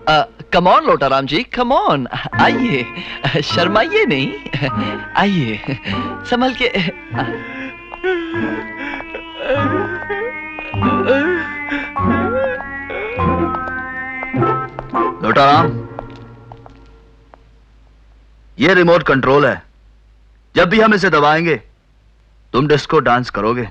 Come on लोटाराम ji, come on, आइए, शर्माइए नहीं, आइए, संभल के। लोटाराम, ये रिमोट कंट्रोल है। जब भी हम इसे दबाएंगे तुम डिस्को डांस करोगे।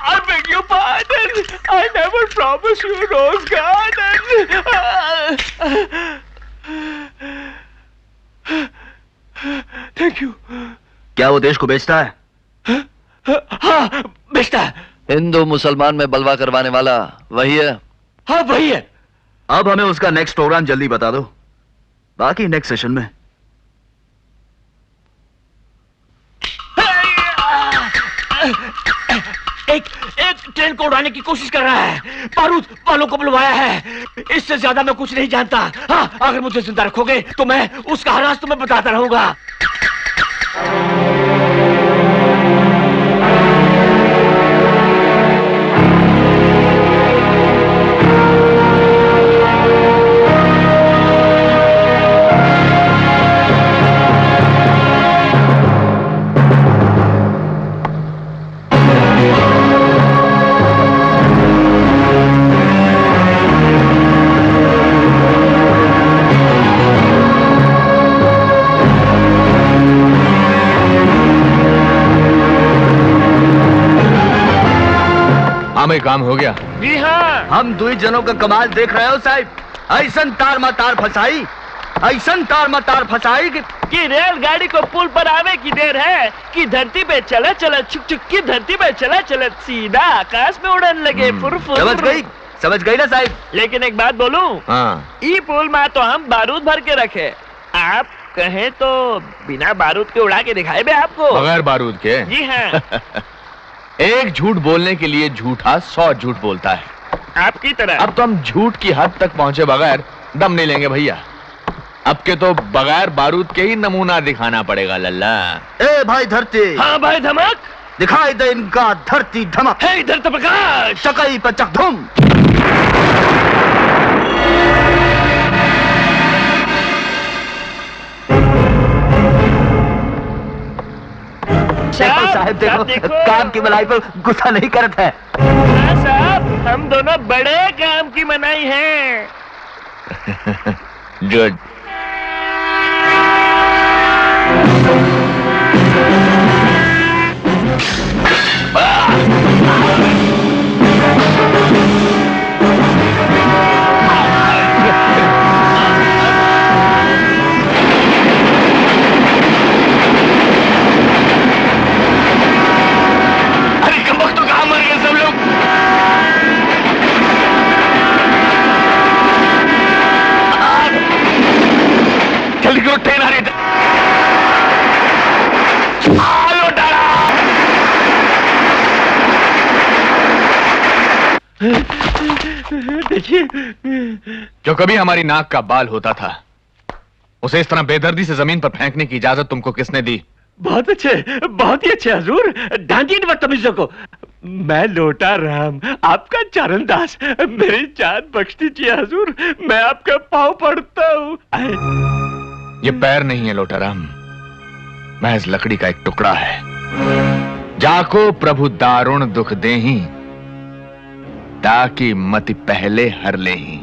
I beg your pardon. I never promised you rose garden. Thank you. क्या वो देश को बेचता है? हाँ, बेचता है। हिंदू मुसलमान में बलवा करवाने वाला वही है। हाँ, वही है। अब हमें उसका नेक्स्ट प्रोग्राम जल्दी बता दो, बाकी नेक्स्ट सेशन में। एक ट्रेन को उड़ाने की कोशिश कर रहा है, बारूद वालों को बुलवाया है। इससे ज्यादा मैं कुछ नहीं जानता। हाँ, अगर मुझे जिंदा रखोगे तो मैं उसका हर राज तुम्हें बताता रहूंगा। में काम हो गया। जी हाँ, हम दुई जनों का कमाल देख रहे हो साहब। ऐसन तार मा तार फंसाई, ऐसन तार मा तार फंसाई कि रेलगाड़ी को पुल पर आवे की देर है कि धरती पे चला चला छुक छुक की धरती पे चला चला सीधा आकाश में उड़न लगे। फुर फुर। समझ गई ना साहब। लेकिन एक बात बोलूं, हाँ। ई पुल में तो हम बारूद भर के रखे, आप कहें तो बिना बारूद के उड़ा के दिखाए बे आपको। बगैर बारूद के? जी हाँ। एक झूठ बोलने के लिए झूठा 100 झूठ बोलता है, आपकी तरह। अब तो हम झूठ की हद तक पहुंचे बगैर दम नहीं लेंगे भैया। अब के तो बगैर बारूद के ही नमूना दिखाना पड़ेगा लल्ला। ए भाई धरती। हाँ भाई धमक, दिखाई दे इनका धरती धमक। है इधर तो प्रकाश, चकई पर चकधुम। साहब देखो, काम की मलाई पर गुस्सा नहीं करता है। हाँ साहब, हम दोनों बड़े काम की मनाई है। गुड। ट्रेन आ रही है। देखिए, जो कभी हमारी नाक का बाल होता था उसे इस तरह बेदर्दी से जमीन पर फेंकने की इजाजत तुमको किसने दी? बहुत अच्छे, बहुत ही अच्छे हजूर। डांटिए बदतमीजों को। मैं लोटा राम, आपका चरण दास, मेरी जान बख्श दीजिए हजूर, मैं आपका पाँव पड़ता हूँ। ये पैर नहीं है लोटाराम, महज लकड़ी का एक टुकड़ा है। जाको प्रभु दारुण दुख देही, ताकि मति पहले हर लेही।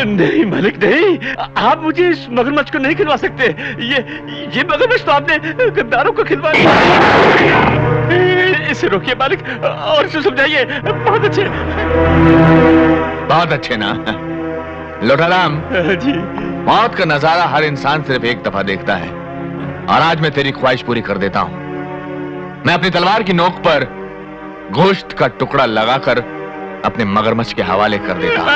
नहीं मालिक नहीं, आप मुझे इस मगरमच्छ को नहीं खिलवा सकते। ये मगरमच्छ तो आपने गद्दारों को खिलवा दिया। इसे रोकिए मालिक और इसे समझाइए। बहुत अच्छे, बहुत अच्छे ना लोटाराम जी। मौत का नजारा हर इंसान सिर्फ एक दफा देखता है, और आज मैं तेरी ख्वाहिश पूरी कर देता हूं। मैं अपनी तलवार की नोक पर गोश्त का टुकड़ा लगाकर अपने मगरमच्छ के हवाले कर देता हूं।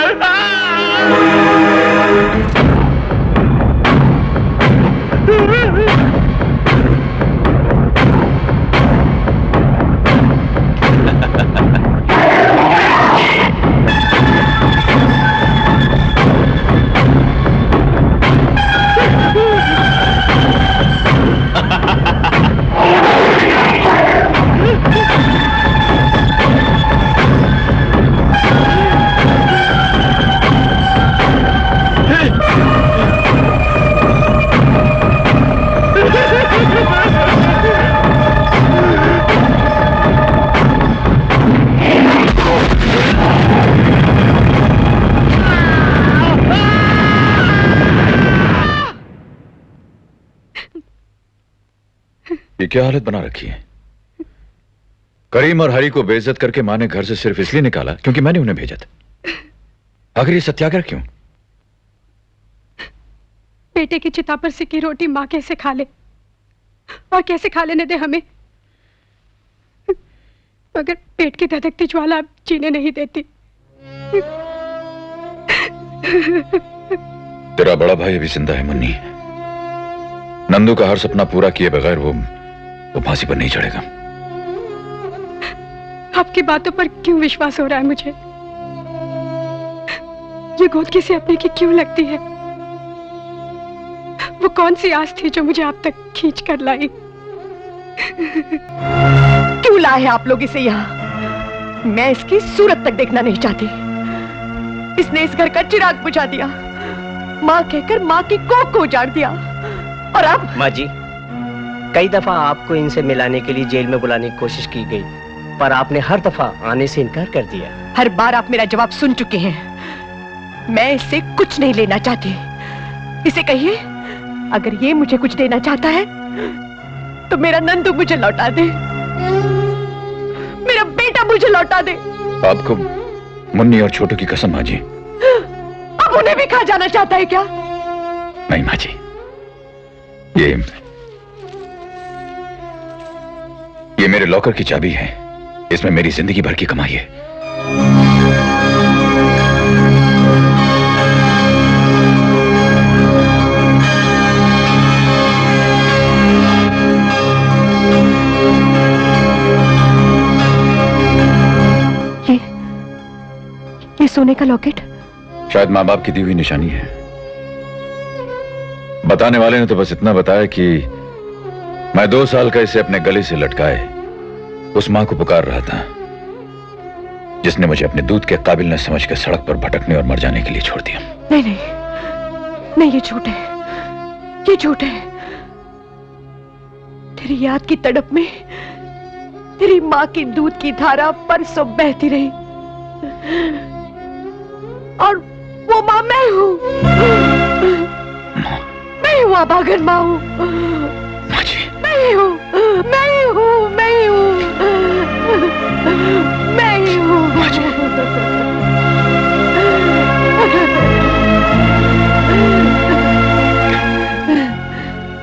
क्या हालत बना रखी है? करीम और हरी को बेइज्जत करके माँ ने घर से सिर्फ इसलिए निकाला क्योंकि मैंने उन्हें भेजा था। आखिर ये सत्याग्रह क्यों? बेटे की चिता पर सिकी रोटी माँ कैसे खा ले, और कैसे खा लेने दे हमें, मगर पेट की धधकती ज्वाला अब जीने नहीं देती। तेरा बड़ा भाई अभी जिंदा है मुन्नी। नंदू का हर सपना पूरा किए बगैर वो फांसी पर नहीं चढ़ेगा। आपकी बातों पर क्यों विश्वास हो रहा है मुझे? ये गोद किसी अपने की क्यों लगती है? वो कौन सी आस थी जो मुझे आप तक खींच कर लाई? क्यों लाए आप लोग इसे यहाँ? मैं इसकी सूरत तक देखना नहीं चाहती। इसने इस घर का चिराग बुझा दिया, माँ कहकर माँ की कोख को उजाड़ दिया, और अब माँ जी, कई दफा आपको इनसे मिलाने के लिए जेल में बुलाने की कोशिश की गई, पर आपने हर दफा आने से इनकार कर दिया। हर बार आप मेरा जवाब सुन चुके हैं। मैं इससे कुछ नहीं लेना चाहती। इसे कहिए, अगर ये मुझे कुछ देना चाहता है तो मेरा नंदू मुझे लौटा दे, मेरा बेटा मुझे लौटा दे। आपको मुन्नी और छोटू की कसम माँ जी। अब उन्हें भी खा जाना चाहता है क्या? नहीं माँ जी, ये मेरे लॉकर की चाबी है। इसमें मेरी जिंदगी भर की कमाई है। ये सोने का लॉकेट शायद माँ बाप की दी हुई निशानी है। बताने वाले ने तो बस इतना बताया कि मैं 2 साल का इसे अपने गले से लटकाए उस मां को पुकार रहा था जिसने मुझे अपने दूध के काबिल न समझ कर सड़क पर भटकने और मर जाने के लिए छोड़ दिया। नहीं नहीं नहीं, ये झूठ है, ये झूठ है। तेरी याद की तड़प में तेरी मां की दूध की धारा परसों बहती रही, और वो मां मैं हूं। मैं हूं अभागन मां हूं। मैं हूं, मैं हूं, मैं हूं, मैं हूं।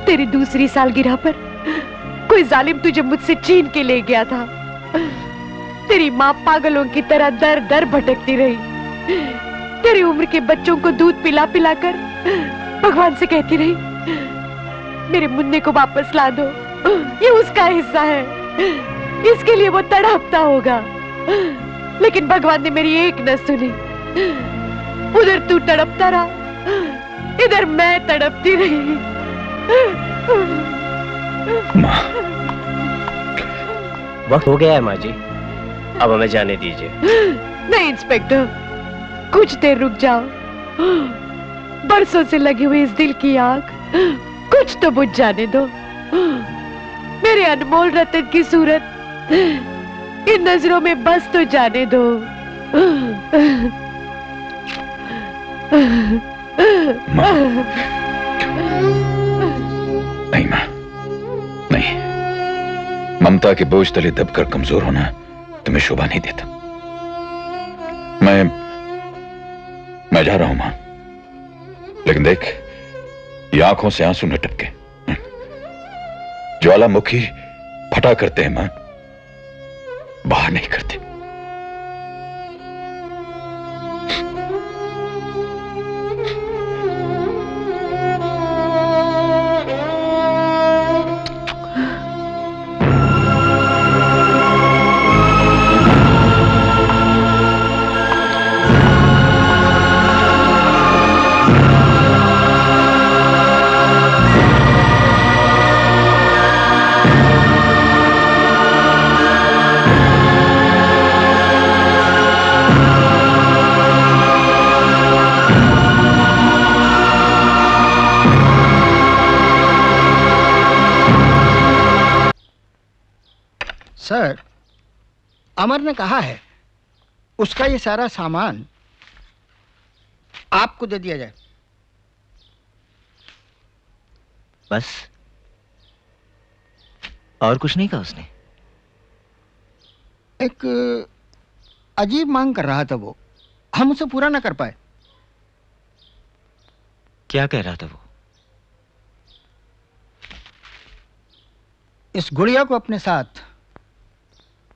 तेरी दूसरी सालगिरह पर कोई जालिम तुझे मुझसे छीन के ले गया था। तेरी मां पागलों की तरह दर दर भटकती रही। तेरी उम्र के बच्चों को दूध पिला पिला कर भगवान से कहती रही, मेरे मुन्ने को वापस ला दो, ये उसका हिस्सा है, इसके लिए वो तड़पता होगा। लेकिन भगवान ने मेरी एक न सुनी। उधर तू तड़पता रहा, इधर मैं तड़पती रही। वक्त हो गया है माँ जी, अब हमें जाने दीजिए। नहीं इंस्पेक्टर, कुछ देर रुक जाओ। बरसों से लगी हुई इस दिल की आग कुछ तो बुझ जाने दो। मेरे अनमोल रतन की सूरत इन नजरों में बस तो जाने दो। नहीं मां, नहीं। ममता के बोझ तले दबकर कमजोर होना तुम्हें शोभा नहीं देता। मैं जा रहा हूं मां, लेकिन देख, ये आंखों से आंसू न टपके। ज्वालामुखी फटा करते हैं मां, बाहर नहीं करते। सर, अमर ने कहा है उसका ये सारा सामान आपको दे दिया जाए। बस और कुछ नहीं कहा उसने? एक अजीब मांग कर रहा था वो, हम उसे पूरा ना कर पाए। क्या कह रहा था वो? इस गुड़िया को अपने साथ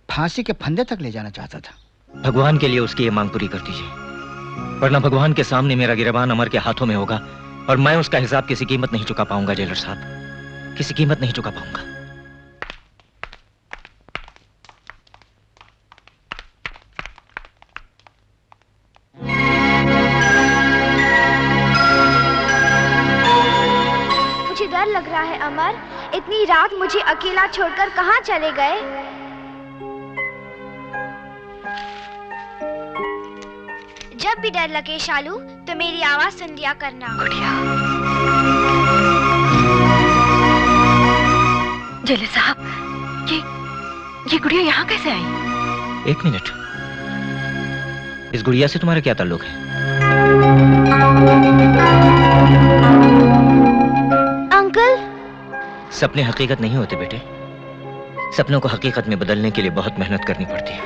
फांसी के फंदे तक ले जाना चाहता था। भगवान के लिए उसकी ये मांग पूरी कर दीजिए, वरना भगवान के सामने मेरा गिरबान अमर के हाथों में होगा और मैं उसका हिसाब किसी कीमत नहीं चुका पाऊंगा जेलर साहब, किसी कीमत नहीं चुका पाऊंगा। मुझे डर लग रहा है अमर, इतनी रात मुझे अकेला छोड़कर कहाँ चले गए? जब भी डर लगे शालू तो मेरी आवाज सुन लिया करना। गुड़िया। जेलर साहब, ये गुड़िया यहाँ कैसे आई? एक मिनट, इस गुड़िया से तुम्हारा क्या ताल्लुक है? अंकल, सपने हकीकत नहीं होते बेटे, सपनों को हकीकत में बदलने के लिए बहुत मेहनत करनी पड़ती है।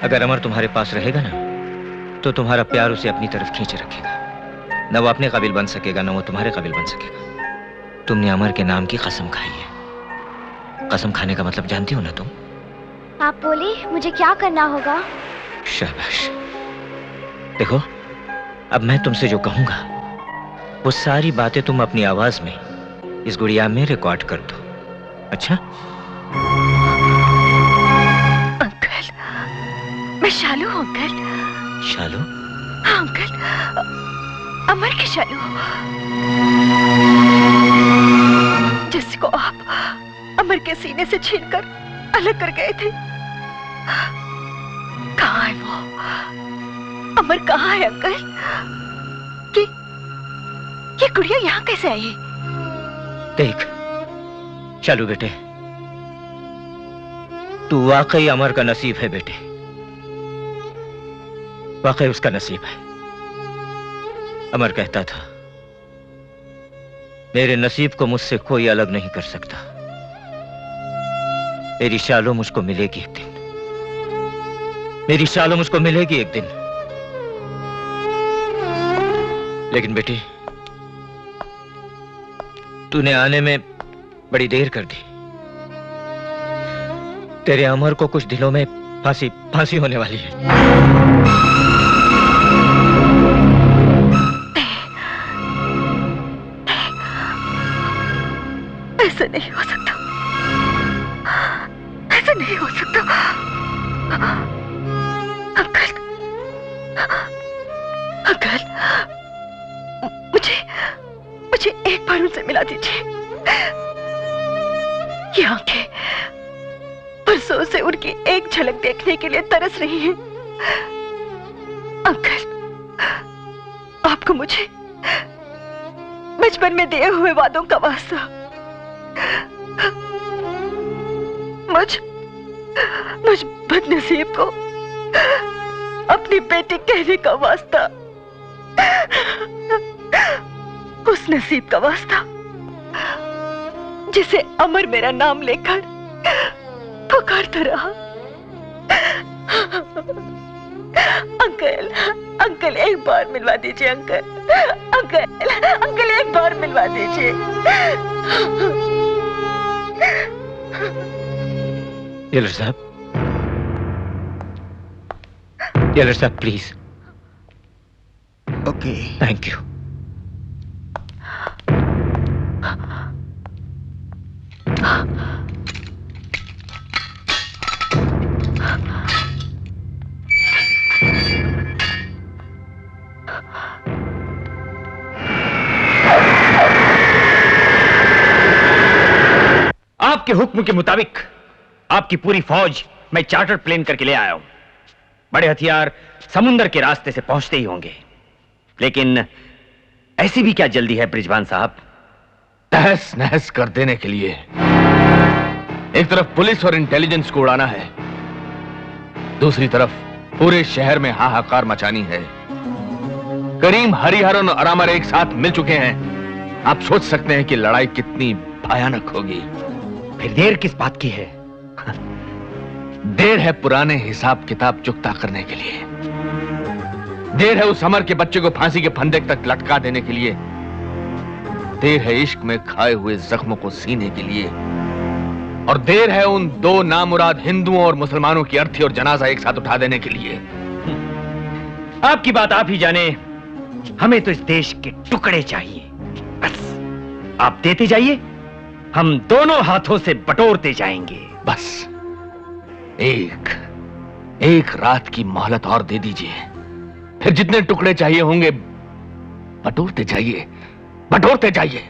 अगर अमर तुम्हारे पास रहेगा ना, तो तुम्हारा प्यार उसे अपनी तरफ खींचे रखेगा। न वो अपने काबिल बन सकेगा, न वो तुम्हारे काबिल बन सकेगा। तुमने अमर के नाम की कसम खाई है। कसम खाने का मतलब जानती हो ना तुम? आप बोले मुझे क्या करना होगा? शाबाश। देखो, अब मैं तुमसे जो कहूंगा वो सारी बातें तुम अपनी आवाज में इस गुड़िया में रिकॉर्ड कर दो। अच्छा? अंकल, मैं शालू हूँ अंकल। शालू? हाँ अंकल, अमर की शालू, जिसको आप अमर के सीने से छीनकर अलग कर गए थे। कहाँ है वो? अमर कहाँ है अंकल? ये गुड़िया यहाँ कैसे आई? देख शालू बेटे, तू वाकई अमर का नसीब है बेटे, वाकई उसका नसीब है। अमर कहता था, मेरे नसीब को मुझसे कोई अलग नहीं कर सकता। मेरी शालो मुझको मिलेगी एक दिन, मेरी शालो मुझको मिलेगी एक दिन। लेकिन बेटी, तूने आने में बड़ी देर कर दी। तेरे अमर को कुछ दिनों में फांसी होने वाली है। ऐसा नहीं हो सकता, ऐसा नहीं हो सकता। अंकल, अंकल, मुझे एक बार उनसे मिला दीजिए। ये आंखें परसों से उनकी एक झलक देखने के लिए तरस रही हैं। अंकल, आपको मुझे बचपन में दिए हुए वादों का वास्ता, मुझ बदनसीब को अपनी बेटी कहने का वास्ता, उस नसीब का वास्ता जिसे अमर मेरा नाम लेकर पुकारता रहा। अंकल, अंकल एक बार मिलवा दीजिए अंकल, अंकल, अंकल एक बार मिलवा दीजिए। जेलर साहब, जेलर साहब प्लीज। Okay, thank you. आपके हुक्म के मुताबिक आपकी पूरी फौज मैं चार्टर प्लेन करके ले आया हूं। बड़े हथियार समुंदर के रास्ते से पहुंचते ही होंगे, लेकिन ऐसी भी क्या जल्दी है ब्रिजवान साहब? तहस नहस कर देने के लिए एक तरफ पुलिस और इंटेलिजेंस को उड़ाना है, दूसरी तरफ पूरे शहर में हाहाकार मचानी है। करीम, हरिहरन और अरामर एक साथ मिल चुके हैं। आप सोच सकते हैं कि लड़ाई कितनी भयानक होगी। फिर देर किस बात की है? देर है पुराने हिसाब किताब चुकता करने के लिए। देर है उस अमर के बच्चे को फांसी के फंदे तक लटका देने के लिए। देर है इश्क में खाए हुए जख्मों को सीने के लिए। और देर है उन दो नामुराद हिंदुओं और मुसलमानों की अर्थी और जनाजा एक साथ उठा देने के लिए। आपकी बात आप ही जाने। हमें तो इस देश के टुकड़े चाहिए, बस आप देते जाइए, हम दोनों हाथों से बटोरते जाएंगे। बस एक रात की मोहलत और दे दीजिए, फिर जितने टुकड़े चाहिए होंगे बटोरते जाइए, बटोरते जाइए।